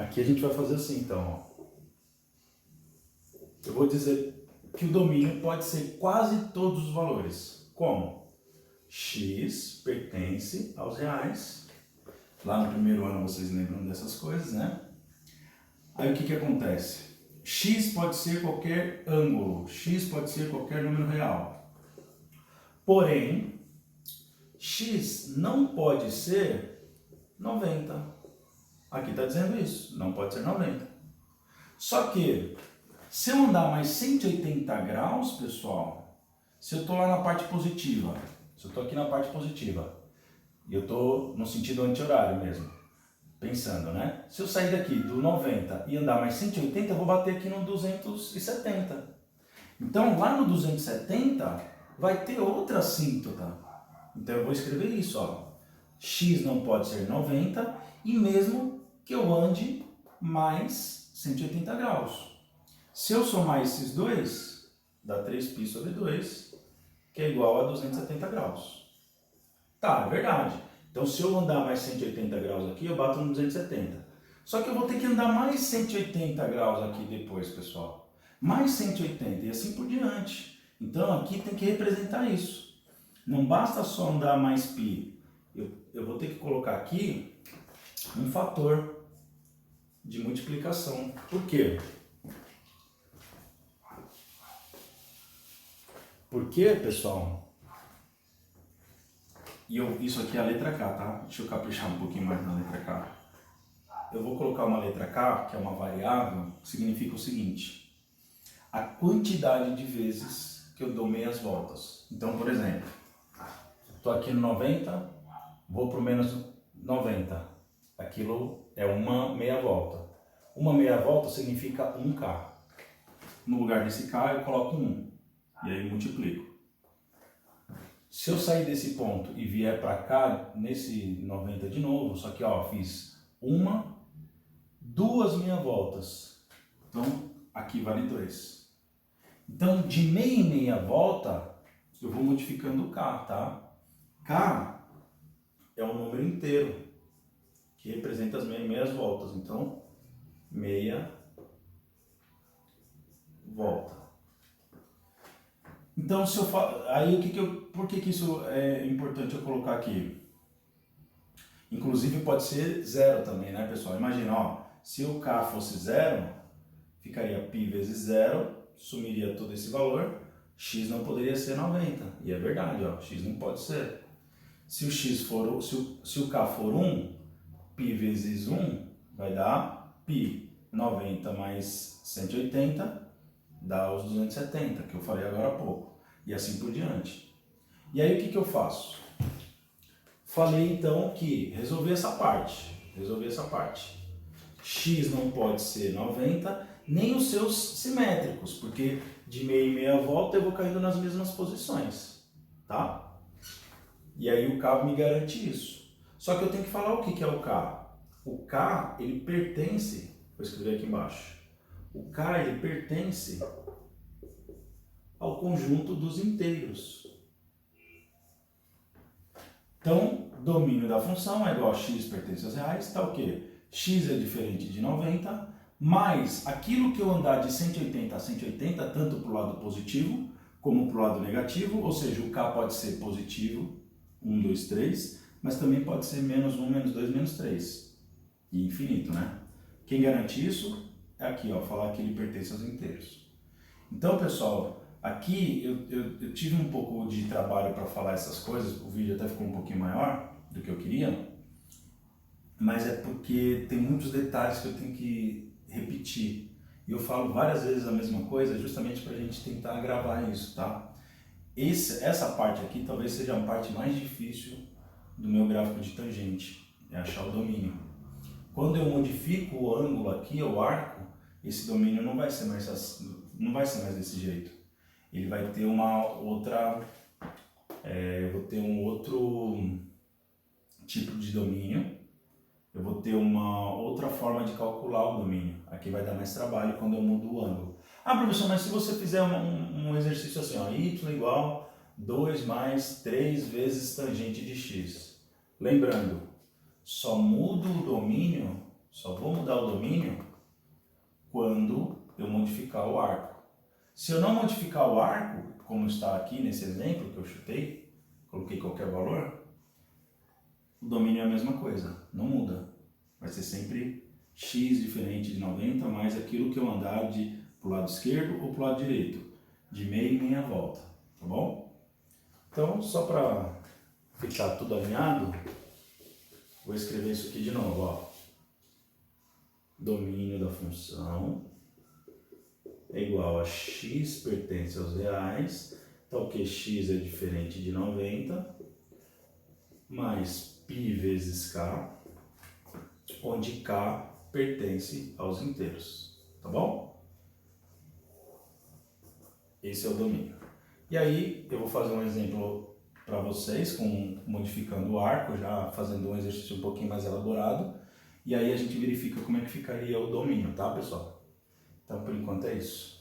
Aqui a gente vai fazer assim, então, ó. Eu vou dizer que o domínio pode ser quase todos os valores. Como? X pertence aos reais. Lá no primeiro ano vocês lembram dessas coisas, né? Aí o que acontece? X pode ser qualquer ângulo, X pode ser qualquer número real. Porém, X não pode ser 90. Aqui está dizendo isso, não pode ser 90. Só que, se eu andar mais 180 graus, pessoal, se eu estou lá na parte positiva, se eu estou aqui na parte positiva, e eu estou no sentido anti-horário mesmo, pensando, né? Se eu sair daqui do 90 e andar mais 180, eu vou bater aqui no 270. Então, lá no 270, vai ter outra assíntota. Então, eu vou escrever isso, ó. X não pode ser 90 e mesmo que eu ande mais 180 graus. Se eu somar esses dois, dá 3π sobre 2, que é igual a 270 graus. Tá, é verdade. Então, se eu andar mais 180 graus aqui, eu bato no 270. Só que eu vou ter que andar mais 180 graus aqui depois, pessoal. Mais 180 e assim por diante. Então, aqui tem que representar isso. Não basta só andar mais π. Eu vou ter que colocar aqui um fator de multiplicação. Por quê? Porque, pessoal, isso aqui é a letra K, tá? Deixa eu caprichar um pouquinho mais na letra K. Eu vou colocar uma letra K, que é uma variável, que significa o seguinte: a quantidade de vezes que eu dou meias voltas. Então, por exemplo, estou aqui no 90, vou para o menos 90. Aquilo é uma meia volta. Uma meia volta significa 1K. No lugar desse K, eu coloco 1. E aí multiplico. Se eu sair desse ponto e vier para cá, nesse 90 de novo, só que ó, fiz duas meia voltas. Então, aqui vale 2. Então, de meia em meia volta, eu vou multiplicando o K, tá? K é um número inteiro, que representa as meias voltas. Então, meia volta. Então, se eu aí por que isso é importante eu colocar aqui? Inclusive pode ser zero também, né, pessoal? Imagina, ó, se o K fosse zero, ficaria π vezes zero, sumiria todo esse valor, X não poderia ser 90. E é verdade, ó, X não pode ser. Se o X for, se o K for 1, π vezes 1 vai dar π. 90 mais 180 dá os 270, que eu falei agora há pouco. E assim por diante. E aí o que eu faço? Falei então que resolver essa parte. X não pode ser 90, nem os seus simétricos, porque de meia em meia volta eu vou caindo nas mesmas posições, tá? E aí o K me garante isso. Só que eu tenho que falar o que é o K. O K, ele pertence, vou escrever aqui embaixo. O K, ele pertence ao conjunto dos inteiros. Então, domínio da função é igual a x pertence aos reais, está o quê? X é diferente de 90, mais aquilo que eu andar de 180 a 180, tanto para o lado positivo como para o lado negativo, ou seja, o K pode ser positivo, 1, 2, 3, mas também pode ser menos 1, menos 2, menos 3, e infinito, né? Quem garante isso é aqui, ó, falar que ele pertence aos inteiros. Então, pessoal, aqui eu tive um pouco de trabalho para falar essas coisas, o vídeo até ficou um pouquinho maior do que eu queria, mas é porque tem muitos detalhes que eu tenho que repetir. E eu falo várias vezes a mesma coisa justamente para a gente tentar gravar isso, tá? Essa parte aqui talvez seja a parte mais difícil do meu gráfico de tangente, é achar o domínio. Quando eu modifico o ângulo aqui, o arco, esse domínio não vai ser mais desse jeito. Ele vai ter uma outra, eu vou ter um outro tipo de domínio, eu vou ter uma outra forma de calcular o domínio. Aqui vai dar mais trabalho quando eu mudo o ângulo. Ah, professor, mas se você fizer um exercício assim, ó, y igual 2 mais 3 vezes tangente de x. Lembrando, só mudo o domínio Só vou mudar o domínio quando eu modificar o arco. Se eu não modificar o arco, como está aqui nesse exemplo que eu chutei, coloquei qualquer valor, o domínio é a mesma coisa, não muda. Vai ser sempre x diferente de 90 mais aquilo que eu andar para o lado esquerdo ou para o lado direito, de meia e meia volta, tá bom? Então, só para ficar tudo alinhado, vou escrever isso aqui de novo, ó. Domínio da função é igual a x pertence aos reais, então que x é diferente de 90, mais π vezes k, onde k pertence aos inteiros, tá bom? Esse é o domínio. E aí, eu vou fazer um exemplo para vocês, modificando o arco, já fazendo um exercício um pouquinho mais elaborado, e aí a gente verifica como é que ficaria o domínio, tá, pessoal? Então, por enquanto é isso.